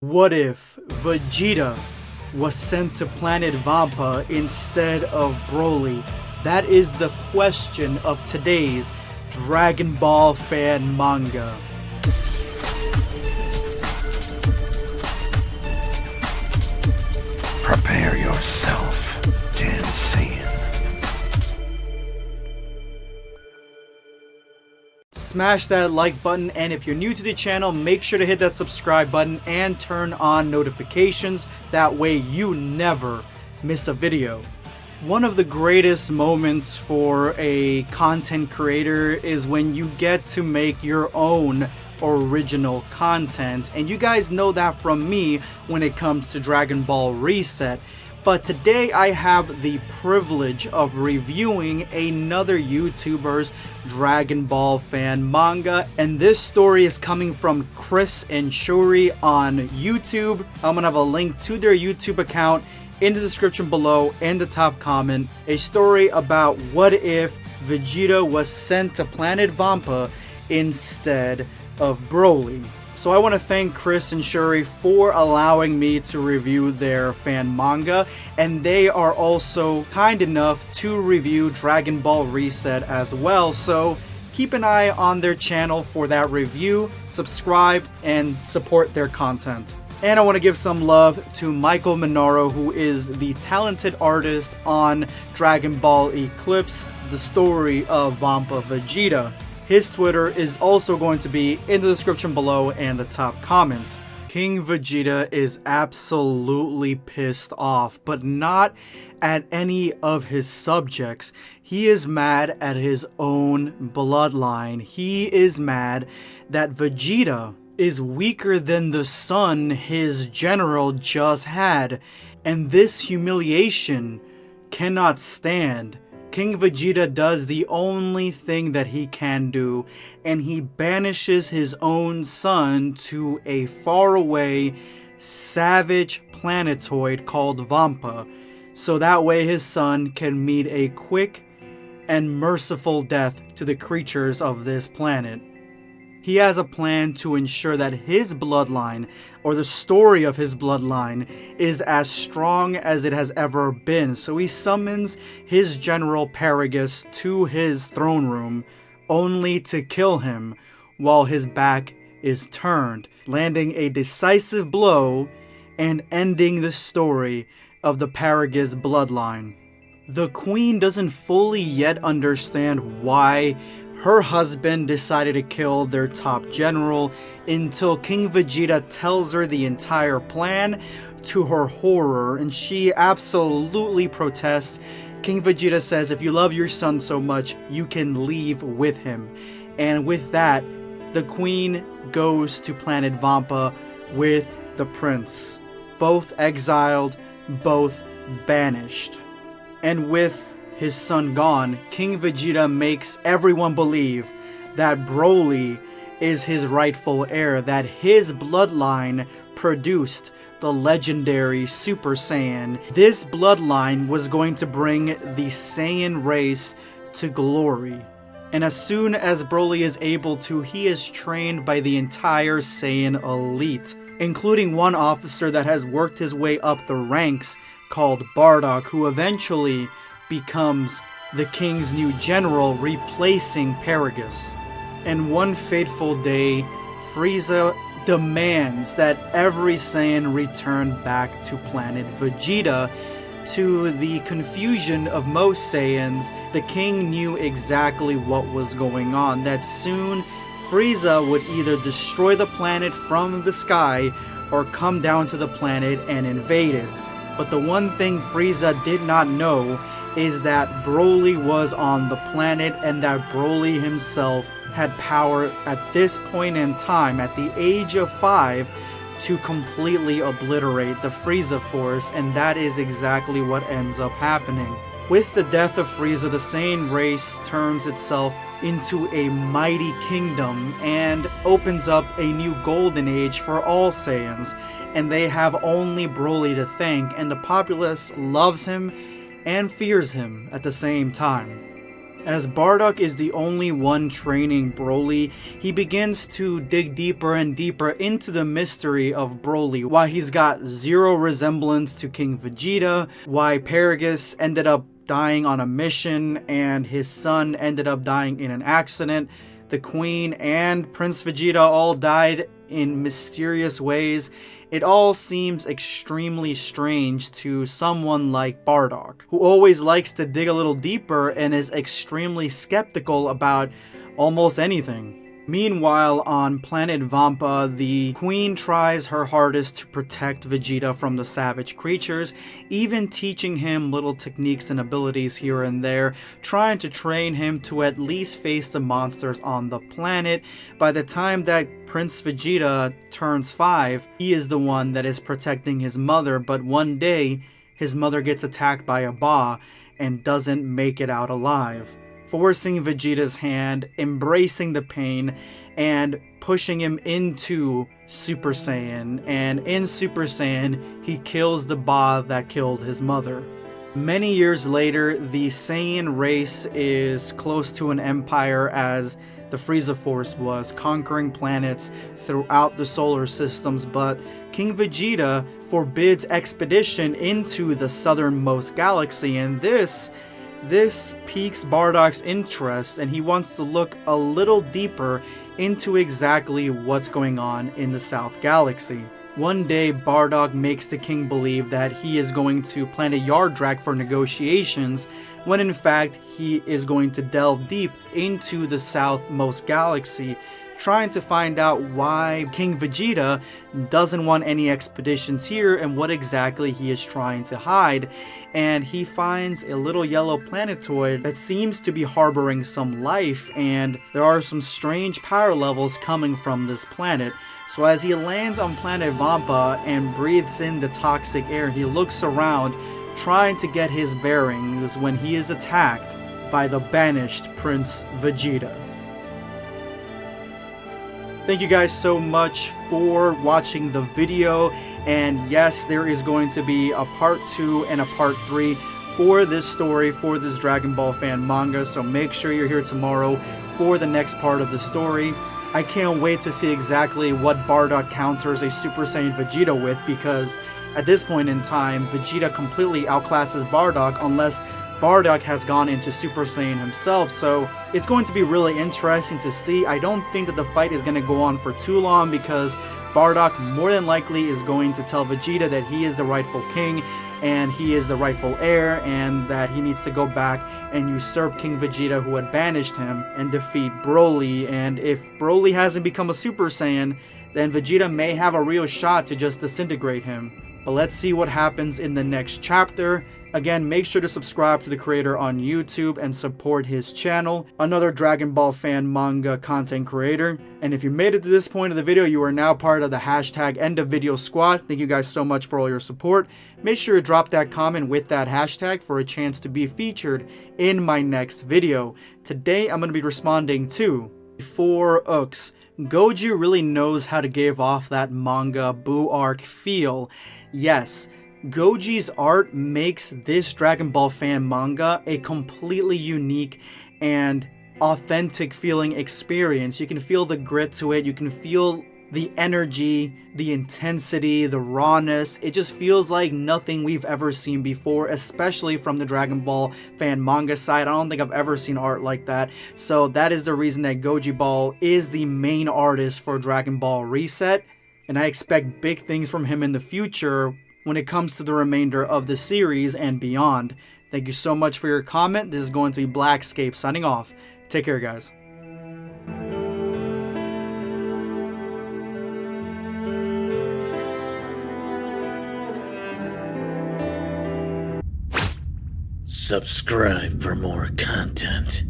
What if Vegeta was sent to planet Vampa instead of Broly? That is the question of today's Dragon Ball fan manga. Prepare yourself, Ten Saiyan. Smash that like button, and if you're new to the channel, make sure to hit that subscribe button and turn on notifications. That way you never miss a video. One of the greatest moments for a content creator is when you get to make your own original content, and you guys know that from me when it comes to Dragon Ball Reset. But today I have the privilege of reviewing another YouTuber's Dragon Ball fan manga, and this story is coming from Chris and Shuri on YouTube. I'm gonna have a link to their YouTube account in the description below and the top comment. A story about what if Vegeta was sent to planet Vampa instead of Broly. So I want to thank Chris and Shuri for allowing me to review their fan manga, and they are also kind enough to review Dragon Ball Reset as well, so keep an eye on their channel for that review, subscribe, and support their content. And I want to give some love to Michael Minaro, who is the talented artist on Dragon Ball Eclipse, the story of Vampa Vegeta. His Twitter is also going to be in the description below and the top comment. King Vegeta is absolutely pissed off, but not at any of his subjects. He is mad at his own bloodline. He is mad that Vegeta is weaker than the son his general just had, and this humiliation cannot stand. King Vegeta does the only thing that he can do, and he banishes his own son to a faraway, savage planetoid called Vampa, so that way his son can meet a quick and merciful death to the creatures of this planet. He has a plan to ensure that his bloodline, or the story of his bloodline, is as strong as it has ever been. So he summons his general Paragus to his throne room, only to kill him while his back is turned, landing a decisive blow and ending the story of the Paragus bloodline. The queen doesn't fully yet understand why her husband decided to kill their top general until King Vegeta tells her the entire plan. To her horror, and she absolutely protests. King Vegeta says, if you love your son so much, you can leave with him. And with that, the queen goes to planet Vampa with the prince. Both exiled, both banished. And with his son gone, King Vegeta makes everyone believe that Broly is his rightful heir, that his bloodline produced the legendary Super Saiyan. This bloodline was going to bring the Saiyan race to glory. And as soon as Broly is able to, he is trained by the entire Saiyan elite, including one officer that has worked his way up the ranks called Bardock, who eventually becomes the king's new general, replacing Paragus. And one fateful day, Frieza demands that every Saiyan return back to planet Vegeta. To the confusion of most Saiyans, the king knew exactly what was going on, that soon Frieza would either destroy the planet from the sky or come down to the planet and invade it. But the one thing Frieza did not know is that Broly was on the planet, and that Broly himself had power at this point in time, at the age of 5, to completely obliterate the Frieza force, and that is exactly what ends up happening. With the death of Frieza, the Saiyan race turns itself into a mighty kingdom and opens up a new golden age for all Saiyans, and they have only Broly to thank, and the populace loves him and fears him at the same time. As Bardock is the only one training Broly, he begins to dig deeper and deeper into the mystery of Broly, why he's got zero resemblance to King Vegeta, why Paragus ended up dying on a mission and his son ended up dying in an accident. The Queen and Prince Vegeta all died in mysterious ways. It all seems extremely strange to someone like Bardock, who always likes to dig a little deeper and is extremely skeptical about almost anything. Meanwhile, on planet Vampa, the Queen tries her hardest to protect Vegeta from the savage creatures, even teaching him little techniques and abilities here and there, trying to train him to at least face the monsters on the planet. By the time that Prince Vegeta turns 5, he is the one that is protecting his mother, but one day, his mother gets attacked by a Ba and doesn't make it out alive, forcing Vegeta's hand, embracing the pain, and pushing him into Super Saiyan. And in Super Saiyan, he kills the Ba that killed his mother. Many years later, the Saiyan race is close to an empire as the Frieza Force was conquering planets throughout the solar systems, but King Vegeta forbids expedition into the southernmost galaxy, and this piques Bardock's interest, and he wants to look a little deeper into exactly what's going on in the South Galaxy. One day, Bardock makes the king believe that he is going to plant a yard drag for negotiations, when in fact he is going to delve deep into the southmost galaxy, trying to find out why King Vegeta doesn't want any expeditions here and what exactly he is trying to hide. And he finds a little yellow planetoid that seems to be harboring some life, and there are some strange power levels coming from this planet. So as he lands on planet Vampa and breathes in the toxic air, he looks around trying to get his bearings when he is attacked by the banished Prince Vegeta. Thank you guys so much for watching the video, and yes, there is going to be a part 2 and a part 3 for this story, for this Dragon Ball fan manga, so make sure you're here tomorrow for the next part of the story. I can't wait to see exactly what Bardock counters a Super Saiyan Vegeta with, because at this point in time, Vegeta completely outclasses Bardock unless Bardock has gone into Super Saiyan himself, so it's going to be really interesting to see. I don't think that the fight is going to go on for too long, because Bardock more than likely is going to tell Vegeta that he is the rightful king and he is the rightful heir, and that he needs to go back and usurp King Vegeta, who had banished him, and defeat Broly. And if Broly hasn't become a Super Saiyan, then Vegeta may have a real shot to just disintegrate him. But let's see what happens in the next chapter. Again, make sure to subscribe to the creator on YouTube and support his channel, another Dragon Ball fan manga content creator. And if you made it to this point of the video, you are now part of the hashtag end of video squad. Thank you guys so much for all your support. Make sure to drop that comment with that hashtag for a chance to be featured in my next video. Today, I'm going to be responding to 4 Ooks. Goji really knows how to give off that manga Boo arc feel. Yes, Goji's art makes this Dragon Ball fan manga a completely unique and authentic feeling experience. You can feel the grit to it, you can feel the energy, the intensity, the rawness. It just feels like nothing we've ever seen before, especially from the Dragon Ball fan manga side. I don't think I've ever seen art like that. So that is the reason that Goji Ball is the main artist for Dragon Ball Reset, and I expect big things from him in the future when it comes to the remainder of the series and beyond. Thank you so much for your comment. This is going to be BlackScape signing off. Take care, guys. Subscribe for more content.